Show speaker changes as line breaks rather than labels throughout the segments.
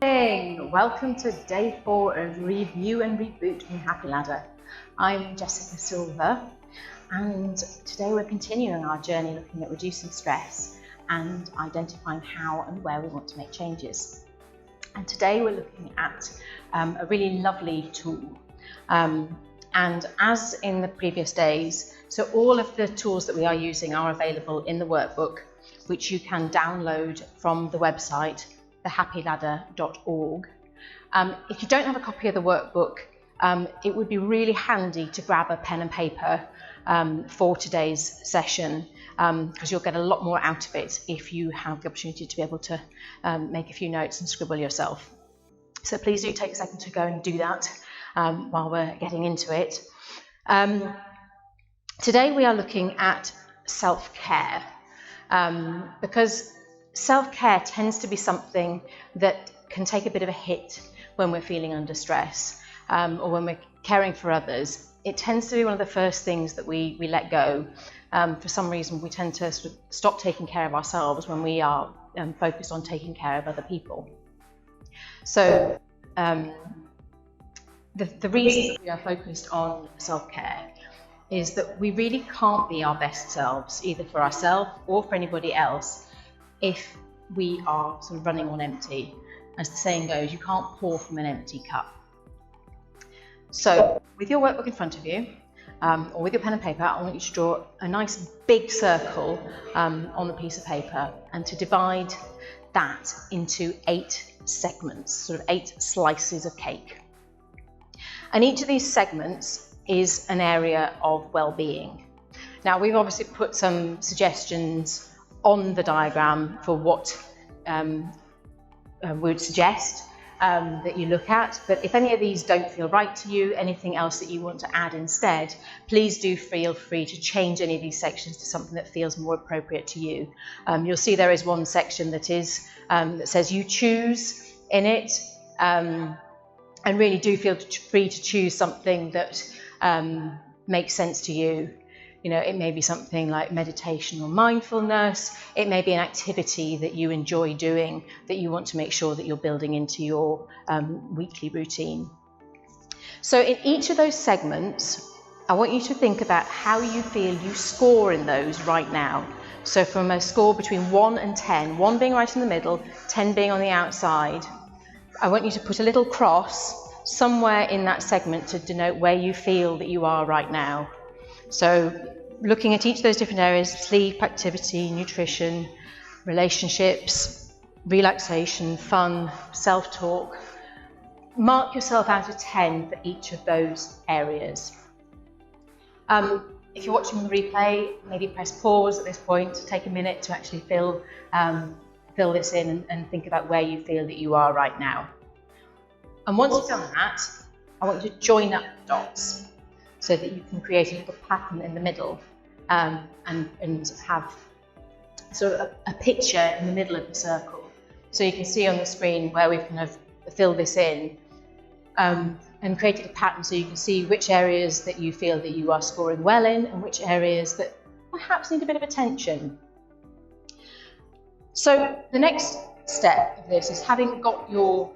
Morning. Welcome to day 4 of Review and Reboot from Happy Ladder. I'm Jessica Silver, and today we're continuing our journey looking at reducing stress and identifying how and where we want to make changes. And today we're looking at a really lovely tool. And as in the previous days, so all of the tools that we are using are available in the workbook, which you can download from the website thehappyladder.org. If you don't have a copy of the workbook, it would be really handy to grab a pen and paper for today's session, because you'll get a lot more out of it if you have the opportunity to be able to make a few notes and scribble yourself. So please do take a second to go and do that while we're getting into it. Today we are looking at self-care, because self-care tends to be something that can take a bit of a hit when we're feeling under stress, or when we're caring for others. It tends to be one of the first things that we let go. For some reason, we tend to sort of stop taking care of ourselves when we are focused on taking care of other people. So the reason that we are focused on self-care is that we really can't be our best selves, either for ourselves or for anybody else, if we are sort of running on empty. As the saying goes, you can't pour from an empty cup. So with your workbook in front of you, or with your pen and paper, I want you to draw a nice big circle on the piece of paper, and to divide that into 8 segments, sort of 8 slices of cake. And each of these segments is an area of well-being. Now, we've obviously put some suggestions on the diagram for what we would suggest that you look at, but if any of these don't feel right to you, anything else that you want to add instead, please do feel free to change any of these sections to something that feels more appropriate to you. You'll see there is one section that is that says you choose in it, and really do feel free to choose something that makes sense to you. You know, it may be something like meditation or mindfulness. It may be an activity that you enjoy doing that you want to make sure that you're building into your weekly routine. So in each of those segments, I want you to think about how you feel you score in those right now. So from a score between 1 and 10, 1 being right in the middle, 10 being on the outside, I want you to put a little cross somewhere in that segment to denote where you feel that you are right now. So looking at each of those different areas: sleep, activity, nutrition, relationships, relaxation, fun, self-talk. Mark yourself out of 10 for each of those areas. If you're watching the replay, maybe press pause at this point, take a minute to actually fill this in and think about where you feel that you are right now. And once you've done that, I want you to join up the dots, so that you can create a little pattern in the middle, and have sort of a picture in the middle of the circle. So you can see on the screen where we've kind of filled this in, and created a pattern so you can see which areas that you feel that you are scoring well in and which areas that perhaps need a bit of attention. So the next step of this is, having got your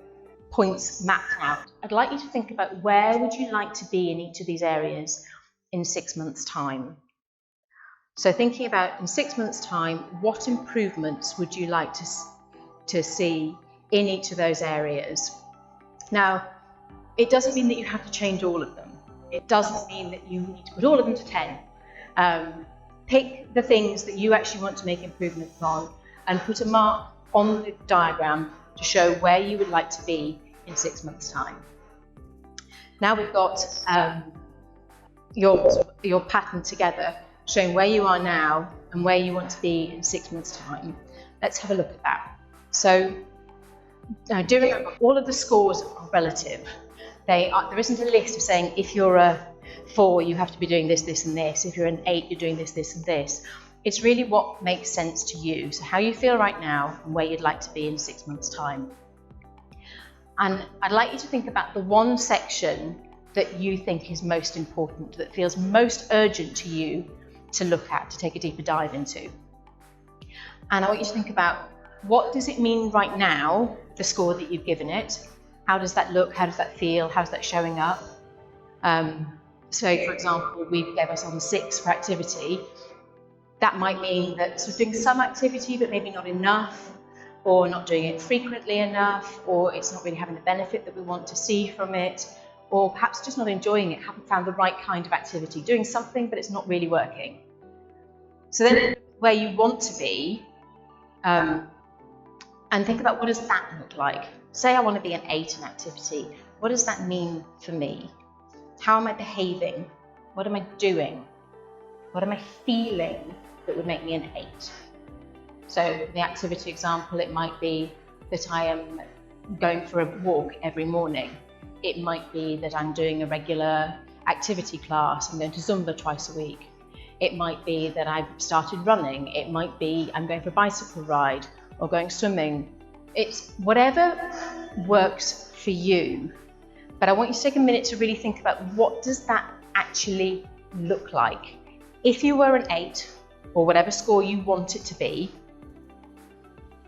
points mapped out, I'd like you to think about where would you like to be in each of these areas in 6 months' time. So thinking about, in 6 months' time, what improvements would you like to see in each of those areas? Now, it doesn't mean that you have to change all of them. It doesn't mean that you need to put all of them to 10. Pick the things that you actually want to make improvements on, and put a mark on the diagram to show where you would like to be in 6 months' time. Now we've got your pattern together, showing where you are now and where you want to be in 6 months' time. Let's have a look at that. So now, do remember, all of the scores are relative. There isn't a list of saying if you're a 4, you have to be doing this, this, and this. If you're an 8, you're doing this, this, and this. It's really what makes sense to you. So how you feel right now and where you'd like to be in 6 months' time. And I'd like you to think about the one section that you think is most important, that feels most urgent to you to look at, to take a deeper dive into. And I want you to think about what does it mean right now, the score that you've given it? How does that look? How does that feel? How's that showing up? So for example, we gave us on 6 for activity. That might mean that sort of doing some activity, but maybe not enough, or not doing it frequently enough, or it's not really having the benefit that we want to see from it, or perhaps just not enjoying it, haven't found the right kind of activity, doing something, but it's not really working. So then where you want to be, and think about what does that look like? Say I want to be an 8 in activity. What does that mean for me? How am I behaving? What am I doing? What am I feeling that would make me an 8? So the activity example, it might be that I am going for a walk every morning. It might be that I'm doing a regular activity class. I'm going to Zumba twice a week. It might be that I've started running. It might be I'm going for a bicycle ride or going swimming. It's whatever works for you. But I want you to take a minute to really think about what does that actually look like. If you were an 8 or whatever score you want it to be,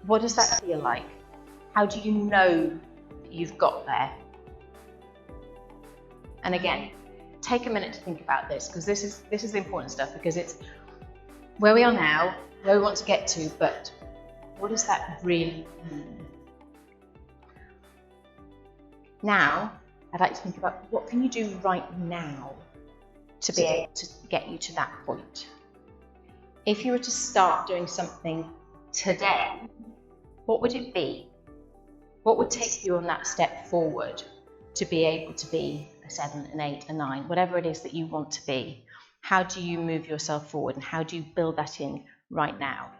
what does that feel like? How do you know that you've got there? And again, take a minute to think about this, because this is the important stuff, because it's where we are now, where we want to get to, but what does that really mean? Now, I'd like to think about what can you do right now to be able to get you to that point. If you were to start doing something today, what would it be? What would take you on that step forward to be able to be a 7, an 8, a 9, whatever it is that you want to be? How do you move yourself forward, and how do you build that in right now?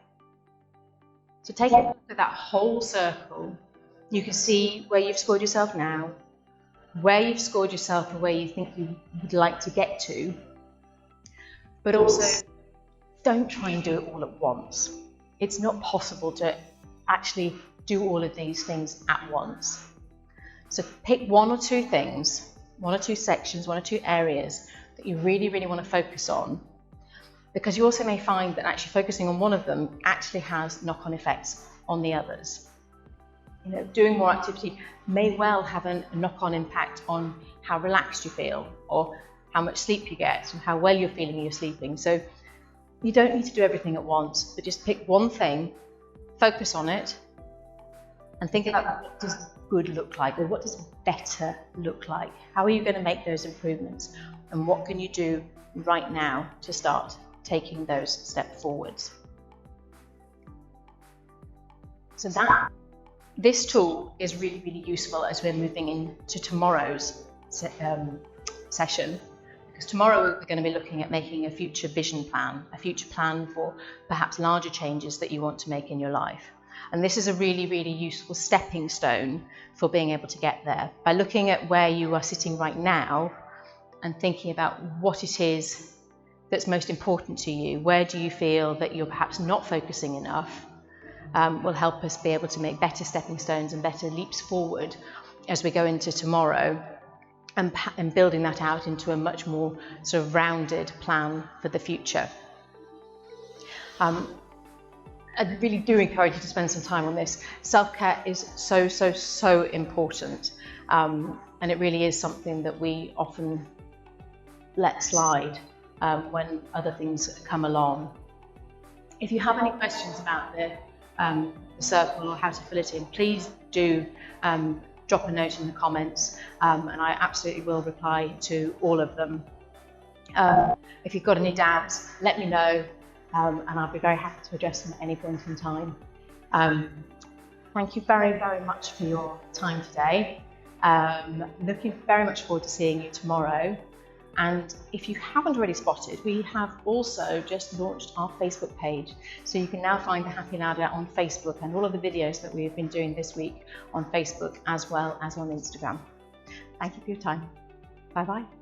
So take a look at that whole circle. You can see where you've scored yourself now, where you've scored yourself and where you think you would like to get to, but also don't try and do it all at once. It's not possible to actually do all of these things at once. So pick 1 or 2 things, 1 or 2 sections, 1 or 2 areas that you really, really want to focus on, because you also may find that actually focusing on one of them actually has knock-on effects on the others. You know, doing more activity may well have a knock-on impact on how relaxed you feel, or how much sleep you get, and how well you're feeling when you're sleeping. So you don't need to do everything at once, but just pick one thing, focus on it, and think about what does good look like, or what does better look like? How are you going to make those improvements? And what can you do right now to start taking those steps forwards? So this tool is really, really useful as we're moving into tomorrow's session, because tomorrow we're going to be looking at making a future vision plan, a future plan for perhaps larger changes that you want to make in your life. And this is a really, really useful stepping stone for being able to get there, by looking at where you are sitting right now and thinking about what it is that's most important to you. Where do you feel that you're perhaps not focusing enough? Will help us be able to make better stepping stones and better leaps forward as we go into tomorrow, and building that out into a much more sort of rounded plan for the future. I really do encourage you to spend some time on this. Self-care is so, so, so important, and it really is something that we often let slide when other things come along. If you have any questions about the circle or how to fill it in, please do drop a note in the comments, and I absolutely will reply to all of them. If you've got any doubts, let me know, and I'll be very happy to address them at any point in time. Thank you very, very much for your time today. Looking very much forward to seeing you tomorrow. And if you haven't already spotted, we have also just launched our Facebook page. So you can now find the Happy Ladder on Facebook, and all of the videos that we've been doing this week on Facebook as well as on Instagram. Thank you for your time. Bye bye.